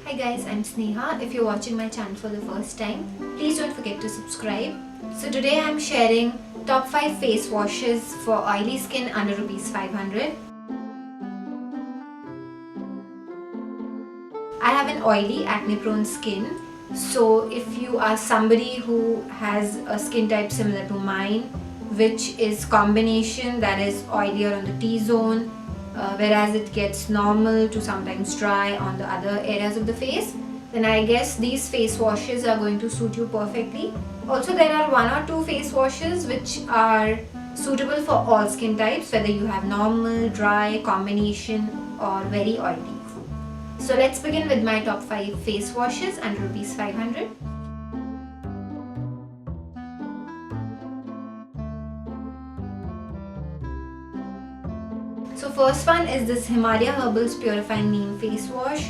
Hi guys, I'm Sneha. If you're watching my channel for the first time, please don't forget to subscribe. So today I'm sharing top 5 face washes for oily skin under rupees 500. I have an oily, acne prone skin. So if you are somebody who has a skin type similar to mine, which is combination, that is oilier on the T-zone, whereas it gets normal to sometimes dry on the other areas of the face, then I guess these face washes are going to suit you perfectly. Also, there are one or two face washes which are suitable for all skin types, whether you have normal, dry, combination or very oily. So let's begin with my top 5 face washes under rupees 500. So first one is this Himalaya Herbals Purifying Neem Face Wash.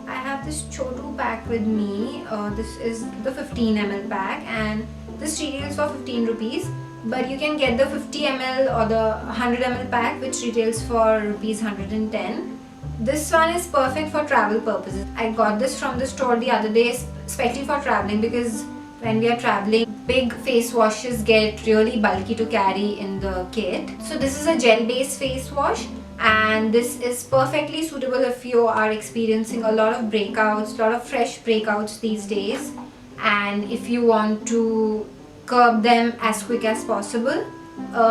I have this Chotu pack with me. This is the 15 ml pack and this retails for 15 rupees. But you can get the 50 ml or the 100 ml pack which retails for rupees 110. This one is perfect for travel purposes. I got this from the store the other day, especially for traveling, because when we are traveling, big face washes get really bulky to carry in the kit. So this is a gel based face wash and this is perfectly suitable if you are experiencing a lot of breakouts, a lot of fresh breakouts these days, and if you want to curb them as quick as possible.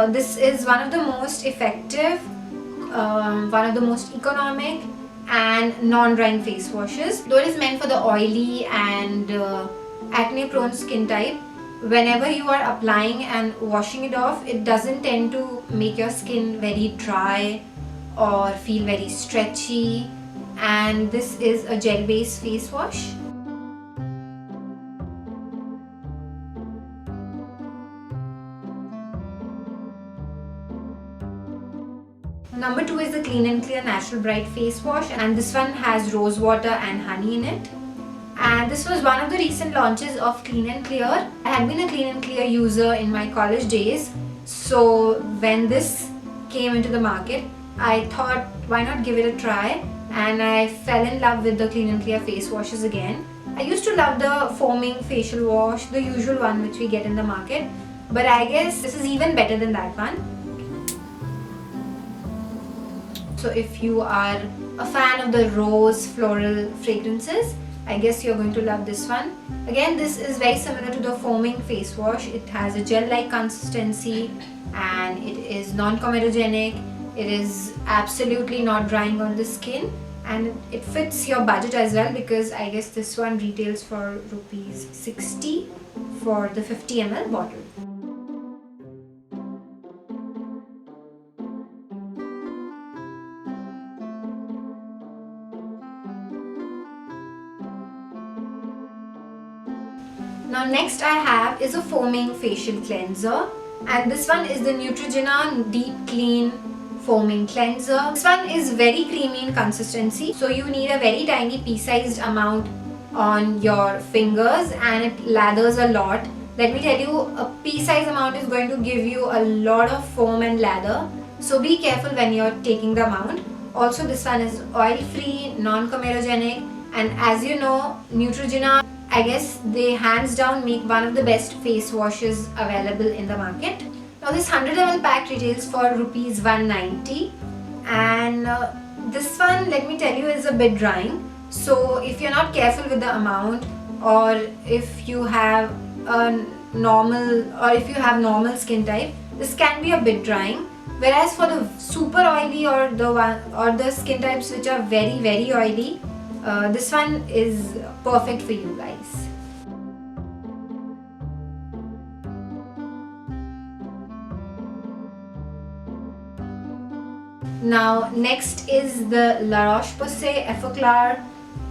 This is one of the most effective, one of the most economic and non-drying face washes. Though it is meant for the oily and acne prone skin type, whenever you are applying and washing it off, it doesn't tend to make your skin very dry or feel very stretchy, and this is a gel based face wash. Number 2 is the Clean and Clear Natural Bright Face Wash, and this one has rose water and honey in it. And this was one of the recent launches of Clean and Clear. I had been a Clean and Clear user in my college days, so when this came into the market, I thought why not give it a try, and I fell in love with the Clean and Clear face washes again. I used to love the foaming facial wash, the usual one which we get in the market, but I guess this is even better than that one. So if you are a fan of the rose floral fragrances, I guess you're going to love this one. Again, this is very similar to the foaming face wash. It has a gel-like consistency and it is non-comedogenic. It is absolutely not drying on the skin and it fits your budget as well, because I guess this one retails for rupees 60 for the 50 ml bottle. Now next I have is a foaming facial cleanser, and this one is the Neutrogena Deep Clean Foaming Cleanser. This one is very creamy in consistency, so you need a very tiny pea-sized amount on your fingers and it lathers a lot. Let me tell you, a pea-sized amount is going to give you a lot of foam and lather, so be careful when you're taking the amount. Also, this one is oil-free, non-comedogenic, and as you know, Neutrogena, I guess they hands down make one of the best face washes available in the market. Now this 100 ml pack retails for rupees 190, and this one, let me tell you, is a bit drying. So if you're not careful with the amount, or if you have a normal skin type, this can be a bit drying. Whereas for the super oily or the skin types which are very very oily, this one is perfect for you guys. Now next is the La Roche-Posay Effaclar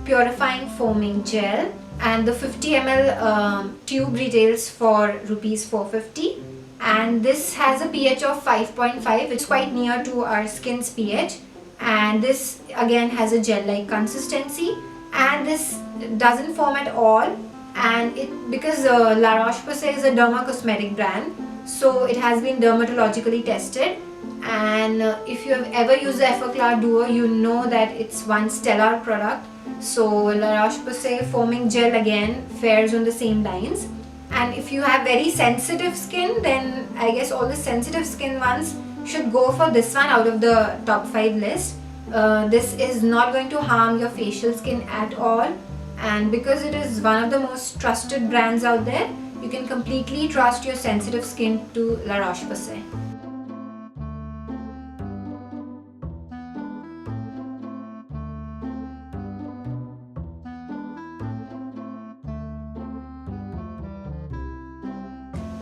Purifying Foaming Gel, and the 50 ml tube retails for rupees 450, and this has a pH of 5.5, which is quite near to our skin's pH, and this again has a gel-like consistency, and this doesn't foam at all, and because La Roche-Posay is a derma cosmetic brand, so it has been dermatologically tested, and if you have ever used the Effaclar Duo, you know that it's one stellar product. So La Roche-Posay foaming gel again fares on the same lines. And if you have very sensitive skin, then I guess all the sensitive skin ones should go for this one out of the top 5 list. This is not going to harm your facial skin at all, and because it is one of the most trusted brands out there, you can completely trust your sensitive skin to La Roche-Posay.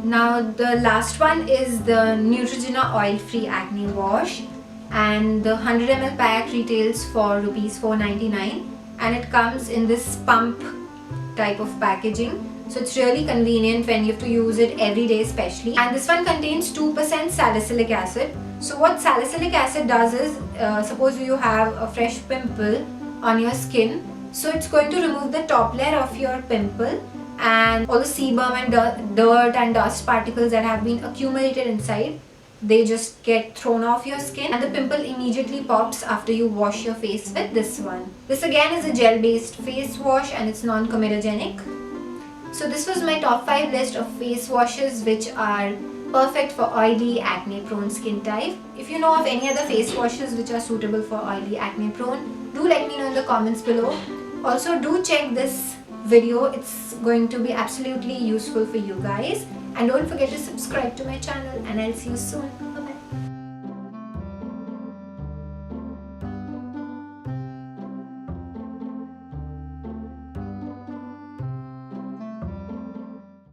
Now the last one is the Neutrogena Oil Free Acne Wash, and the 100 ml pack retails for rupees 4.99, and it comes in this pump type of packaging. So it's really convenient when you have to use it every day especially. And this one contains 2% salicylic acid. So what salicylic acid does is, suppose you have a fresh pimple on your skin, so it's going to remove the top layer of your pimple and all the sebum and dirt and dust particles that have been accumulated inside. They just get thrown off your skin, and the pimple immediately pops after you wash your face with this one. This again is a gel based face wash and it's non-comedogenic. So this was my top 5 list of face washes which are perfect for oily, acne prone skin type. If you know of any other face washes which are suitable for oily, acne prone, do let me know in the comments below. Also do check this video, it's going to be absolutely useful for you guys, and don't forget to subscribe to my channel, and I'll see you soon. Bye bye.